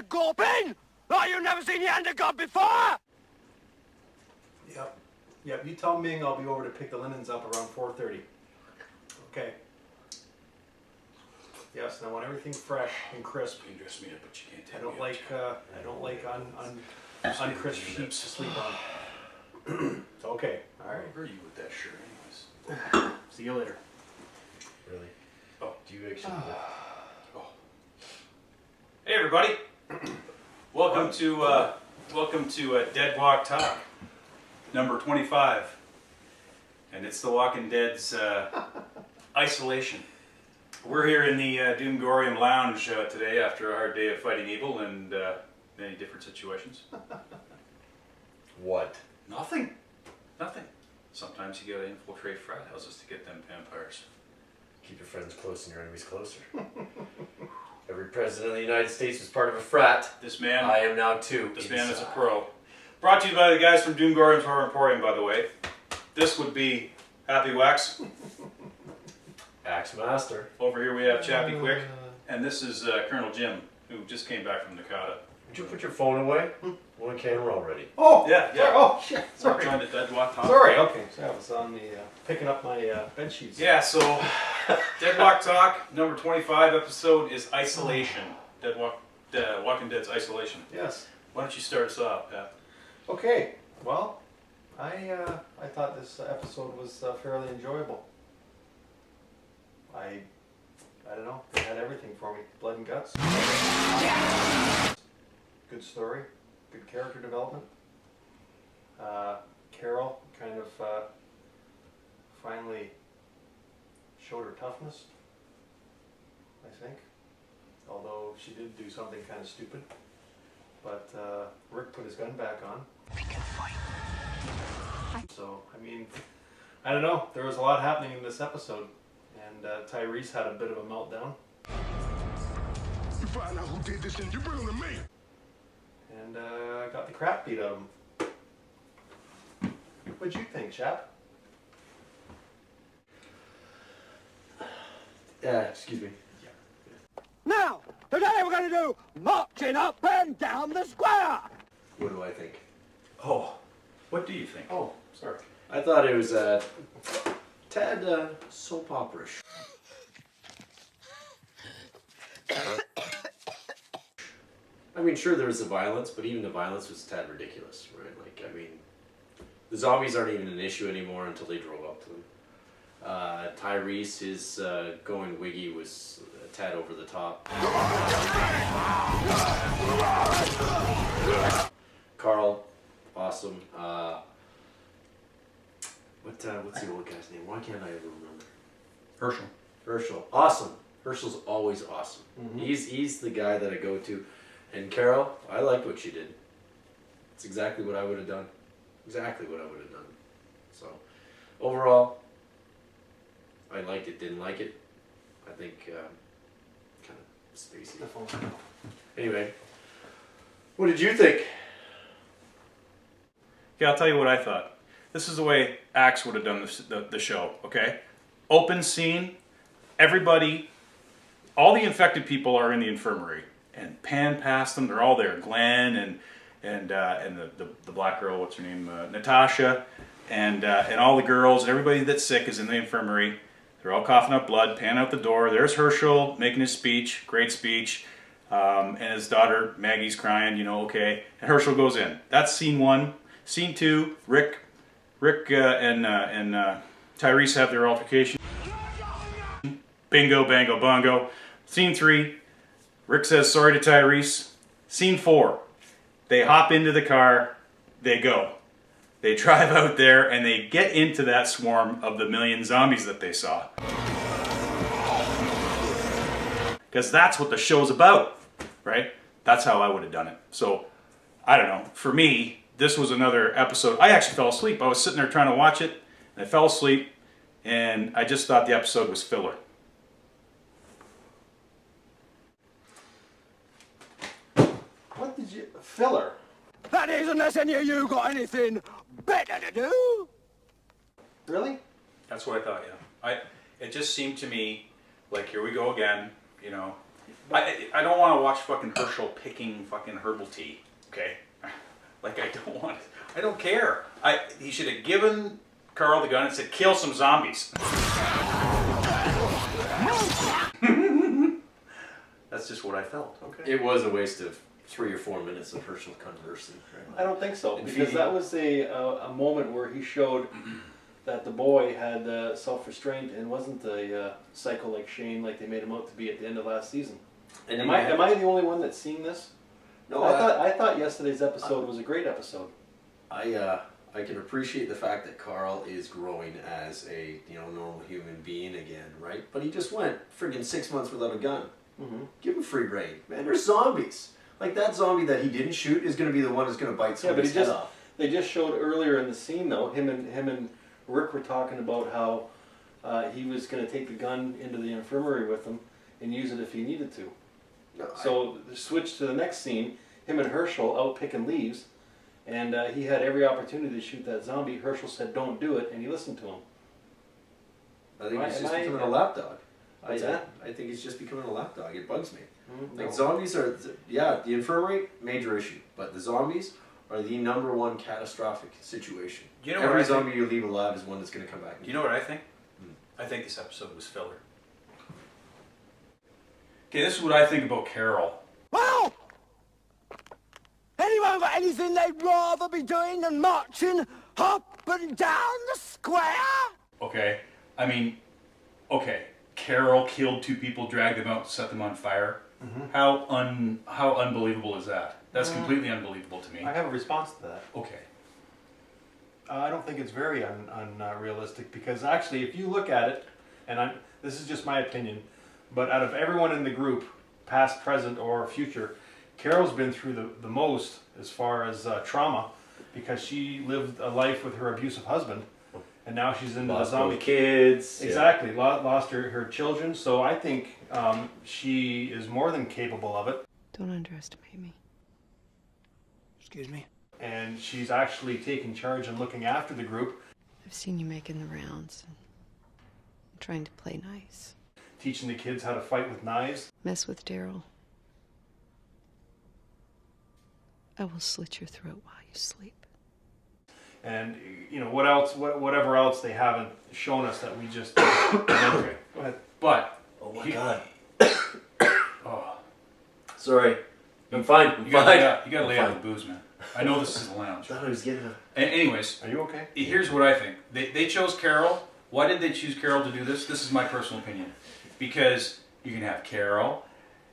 gawping like you've never seen your hand of God before? Yep. Yep. You tell Ming I'll be over to pick the linens up around 4:30. Okay. Yes, and I want everything fresh and crisp. You can dress me up, but you can't take I don't me like I don't like uncrisp sheets to sleep on. So, okay. All right. Where are you with that shirt, anyways? See you later. Really? Oh, Do you actually? oh. Hey, everybody! Welcome to Dead Walk Talk, number 25, and it's the Walking Dead's Isolation. We're here in the Doomgorium Lounge today after a hard day of fighting evil and many different situations. What? Nothing. Sometimes you gotta infiltrate frat houses to get them vampires. Keep your friends close and your enemies closer. Every president of the United States was part of a frat. This man, I am now too. this man is a pro. Brought to you by the guys from Doomgorium's Horror Emporium, by the way. This would be Happy Wax. Axe Master. Over here we have Chappy Quick, and this is Colonel Jim, who just came back from Nakata. Would you put your phone away? One camera already. Oh Yeah. Oh shit! Sorry. Sorry. Joined the Dead Walk Talk. Sorry. Okay. So I was on the picking up my bed sheets. Yeah, so Dead Walk Talk, number 25 episode is Isolation. Walking Dead's Isolation. Yes. Why don't you start us off, Pat? Okay. Well, I thought this episode was fairly enjoyable. I don't know. It had everything for me. Blood and guts. Good story. Good character development. Carol kind of finally showed her toughness, I think. Although she did do something kind of stupid. But Rick put his gun back on. We can fight. So, I mean, I don't know. There was a lot happening in this episode. And Tyrese had a bit of a meltdown. You find out who did this and you bring them to me. And got the crap beat out of him. What'd you think, Chap? Excuse me. Now, today we're going to do marching up and down the square. What do I think? Oh, what do you think? Oh, sorry. I thought it was tad soap opera-ish. I mean, sure, there was the violence, but even the violence was tad ridiculous, right? Like, I mean, the zombies aren't even an issue anymore until they drove up to them. Tyrese, his going wiggy was a tad over the top. Carl, awesome. What's the old guy's name? Why can't I ever remember? Herschel, awesome. Herschel's always awesome. Mm-hmm. He's the guy that I go to. And Carol, I liked what she did. It's exactly what I would have done. Exactly what I would have done. So, overall, I liked it, didn't like it. I think kind of spacey. Anyway, what did you think? Yeah, I'll tell you what I thought. This is the way Axe would have done the show, okay? Open scene, everybody, all the infected people are in the infirmary, and pan past them, they're all there. Glenn and the black girl, what's her name, Natasha, and all the girls, and everybody that's sick is in the infirmary. They're all coughing up blood, pan out the door. There's Herschel making his speech, great speech, and his daughter Maggie's crying, okay. And Herschel goes in. That's scene one. Scene two, Rick and Tyrese have their altercation. Bingo, bango, bongo. Scene three, Rick says sorry to Tyrese. Scene four, they hop into the car, they go. They drive out there and they get into that swarm of the million zombies that they saw. Because that's what the show's about, right? That's how I would have done it. So, I don't know. For me, this was another episode. I actually fell asleep. I was sitting there trying to watch it, and I fell asleep, and I just thought the episode was filler. What did you... Filler? That is, unless any of you got anything better to do. Really? That's what I thought, yeah. It just seemed to me like, here we go again, I don't want to watch fucking Herschel picking fucking herbal tea. Okay, like I don't care. He should have given Carl the gun and said, "Kill some zombies." That's just what I felt. Okay. It was a waste of 3 or 4 minutes of Herschel conversing. I don't think so, And because feeding. that was a moment where he showed that the boy had self-restraint and wasn't a psycho like Shane, like they made him out to be at the end of last season. And Am I the only one that's seeing this? No, I thought yesterday's episode was a great episode. I can appreciate the fact that Carl is growing as a normal human being again, right? But he just went friggin' 6 months without a gun. Mm-hmm. Give him free reign, man. There's zombies. Like that zombie that he didn't shoot is going to be the one that's going to bite Yeah, but somebody's head off. they just showed earlier in the scene though. Him and Rick were talking about how he was going to take the gun into the infirmary with him and use it if he needed to. No, So switch to the next scene. Him and Herschel out picking leaves, and he had every opportunity to shoot that zombie. Herschel said, "Don't do it," and he listened to him. I think he's Am just I- becoming a lapdog. What's that? I think he's just becoming a lapdog. It bugs me. Mm, Like no. zombies are, the infirmary, major issue, but the zombies are the #1 catastrophic situation. You know Every what I think? zombie you leave alive is one that's going to come back. You know what I think? I think this episode was filler. Okay, this is what I think about Carol. Well, anyone got anything they'd rather be doing than marching up and down the square? Okay, I mean, okay, Carol killed 2 people, dragged them out, set them on fire. How unbelievable is that? That's completely unbelievable to me. I have a response to that. Okay. I don't think it's very unrealistic because actually, if you look at it, and this is just my opinion, but out of everyone in the group, past, present, or future, Carol's been through the most as far as trauma because she lived a life with her abusive husband, and now she's in the Lost zombie. both kids. Exactly, lost her children. So I think she is more than capable of it. Don't underestimate me. Excuse me? And she's actually taking charge and looking after the group, I've seen you making the rounds and trying to play nice. teaching the kids how to fight with knives. Mess with Daryl. I will slit your throat while you sleep. And what else? Whatever else they haven't shown us that we just. Okay, go ahead. But, Oh my He- god. oh, Sorry. I'm fine. I'm you fine. gotta lay out the booze, man. I know this is a lounge. I thought I was getting a... Anyways, Are you okay? here's what I think. They chose Carol. Why did they choose Carol to do this? This is my personal opinion. Because you can have Carol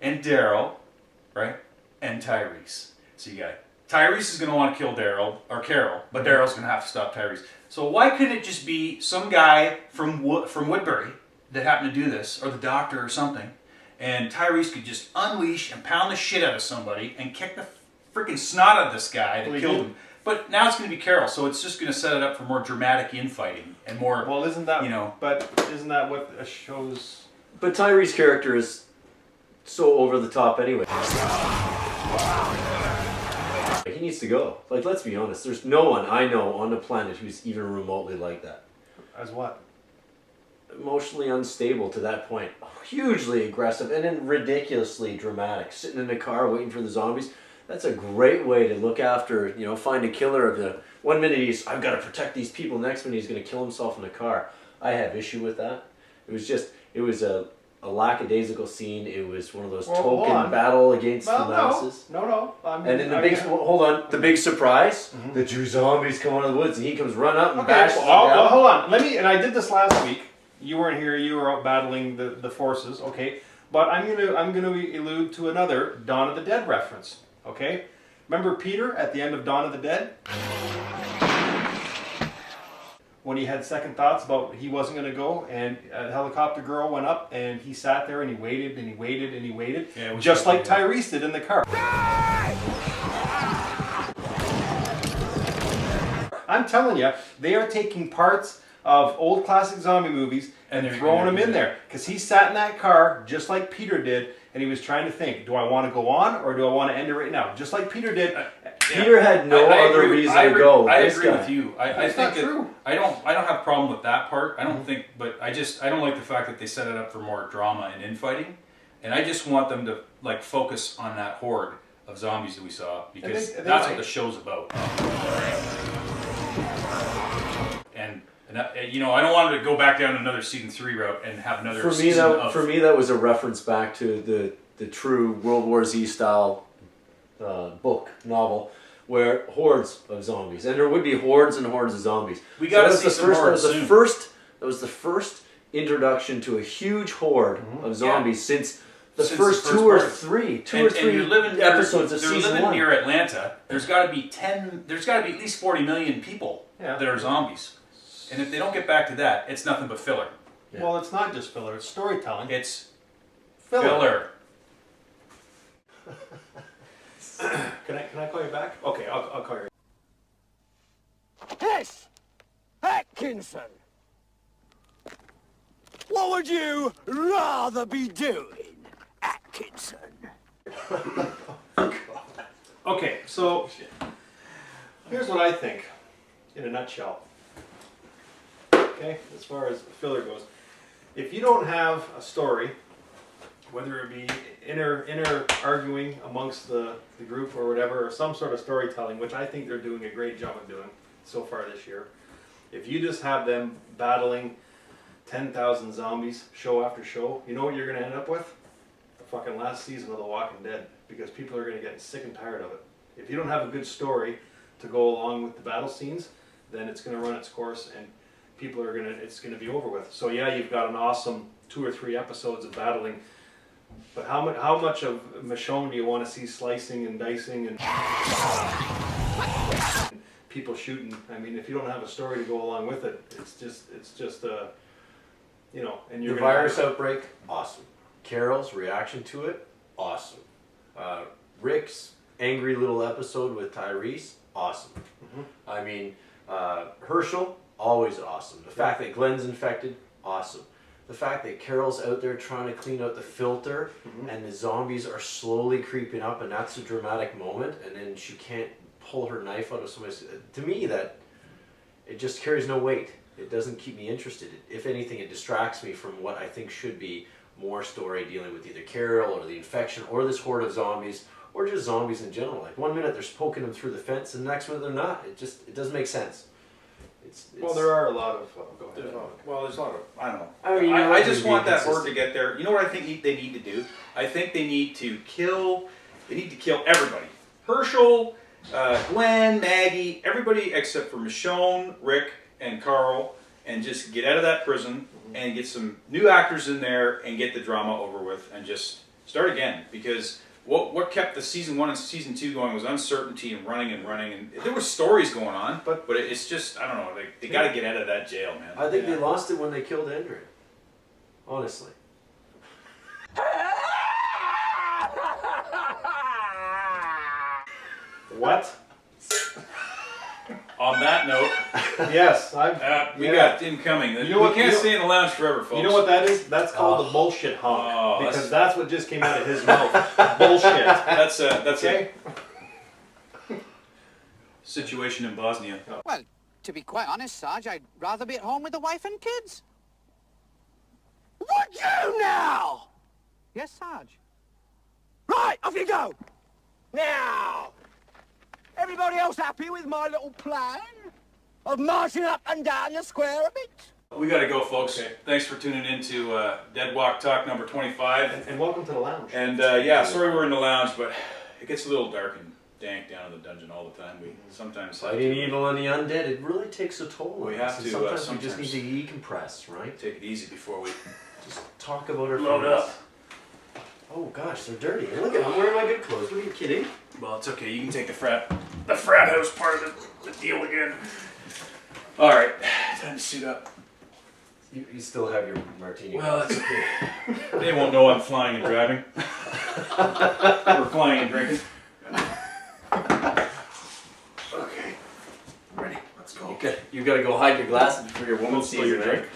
and Daryl, right? And Tyrese. So you got Tyrese is going to want to kill Daryl or Carol, but Daryl's going to have to stop Tyrese. So why couldn't it just be some guy from Woodbury that happened to do this, or the doctor or something, and Tyrese could just unleash and pound the shit out of somebody and kick the freaking snot out of this guy that Well, he killed did. him. But now it's going to be Carol, so it's just going to set it up for more dramatic infighting and more. Well, isn't that You know. But isn't that what a show's? But Tyree's character is so over the top anyway. He needs to go. Like, let's be honest. There's no one I know on the planet who's even remotely like that. As what? Emotionally unstable to that point. Hugely aggressive and then ridiculously dramatic. Sitting in the car waiting for the zombies. That's a great way to look after, find a killer of the... One minute he's, I've got to protect these people. Next minute he's going to kill himself in the car. I have issue with that. It was a lackadaisical scene. It was one of those Well, hold token on. battle against Well, the masses. no. And then hold on, the big surprise, the 2 zombies come out of the woods, and he comes run up and Okay, bashes them well, down. hold on. And I did this last week. You weren't here. You were out battling the forces. Okay, but I'm gonna allude to another Dawn of the Dead reference. Okay, remember Peter at the end of Dawn of the Dead? When he had second thoughts about he wasn't going to go, and a helicopter girl went up, and he sat there and he waited and he waited and he waited, Yeah, it was just like fucking- Tyrese did in the car. I'm telling you, they are taking parts of old classic zombie movies and And they're throwing gonna them in do there. Because he sat in that car just like Peter did, and he was trying to think, do I want to go on or do I want to end it right now? Just like Peter did. Peter had no I other agree- reason I to agree- go. I This agree guy. with you. I That's think not true. I don't have a problem with that part. I don't think, but I don't like the fact that they set it up for more drama and infighting. And I just want them to like focus on that horde of zombies that we saw, because they that's might. what the show's about. And you know, I don't want them to go back down another season 3 route and have another season of... For me, that was a reference back to the true World War Z style novel, where hordes of zombies, and there would be hordes and hordes of zombies. We got to see some hordes soon. That was the first introduction to a huge horde of zombies since the first two or three episodes of season 1. They're living near Atlanta. There's got to be at least 40 million people that are zombies. And if they don't get back to that, it's nothing but filler. Yeah. Well, it's not just filler, it's storytelling. It's filler. Can I call you back? Okay, I'll call you. Yes, Atkinson. What would you rather be doing, Atkinson? Okay, so here's what I think, in a nutshell. Okay, as far as filler goes, if you don't have a story, whether it be inner arguing amongst the group or whatever, or some sort of storytelling, which I think they're doing a great job of doing so far this year, if you just have them battling 10,000 zombies show after show, you know what you're going to end up with? The fucking last season of The Walking Dead, because people are going to get sick and tired of it. If you don't have a good story to go along with the battle scenes, then it's going to run its course and people are it's going to be over with. So yeah, you've got an awesome 2 or 3 episodes of battling, but how much of Michonne do you want to see slicing and dicing and people shooting? I mean, if you don't have a story to go along with it, it's just you know. And you're the virus outbreak, awesome. Carol's reaction to it, awesome. Rick's angry little episode with Tyrese, awesome. I mean, Herschel, always awesome. The fact that Glenn's infected, awesome. The fact that Carol's out there trying to clean out the filter and the zombies are slowly creeping up, and that's a dramatic moment, and then she can't pull her knife out of somebody's... To me, that it just carries no weight. It doesn't keep me interested. If anything, it distracts me from what I think should be more story dealing with either Carol or the infection or this horde of zombies, or just zombies in general. Like, one minute they're poking them through the fence, and the next minute they're not. It doesn't make sense. Well, there are a lot of... go ahead. There's a lot of... I don't know. I mean, I just want that horde to get there. You know what I think they need to do? I think they need to kill... They need to kill everybody. Herschel, Glenn, Maggie, everybody except for Michonne, Rick, and Carl, and just get out of that prison and get some new actors in there and get the drama over with and just start again. Because what kept the season 1 and season 2 going was uncertainty and running, and there were stories going on, but it's just, I don't know, they got to get out of that jail, man. I think they lost it when they killed Andrea. Honestly. What? On that note, yes, we got incoming. You know what, we can't stay in the lounge forever, folks. You know what that is? That's called a bullshit honk. Because that's what just came out of his mouth. Bullshit. That's okay. Situation in Bosnia. Well, to be quite honest, Sarge, I'd rather be at home with the wife and kids. Would you now? Yes, Sarge. Right, off you go. Now, everybody else happy with my little plan of marching up and down the square a bit? We got to go, folks. Okay. Thanks for tuning in to Dead Walk Talk number 25. And welcome to the lounge. And yeah, sorry we're in the lounge, but it gets a little dark and dank down in the dungeon all the time. We sometimes have Fighting evil and the undead, it really takes a toll. We on have us, and to, sometimes we just need to decompress, right? take it easy before we Just talk about our load feelings. up. Oh gosh, they're dirty. And look at them, I'm wearing my good clothes. What are you kidding? Well, it's okay. You can take the frat house part of the deal again. All right, time to suit up. You still have your martini. Well, that's okay. They won't know I'm flying and driving. We're flying and drinking. Okay, ready. Let's go. You got to go hide your glasses before your woman Don't sees spill your you, drink.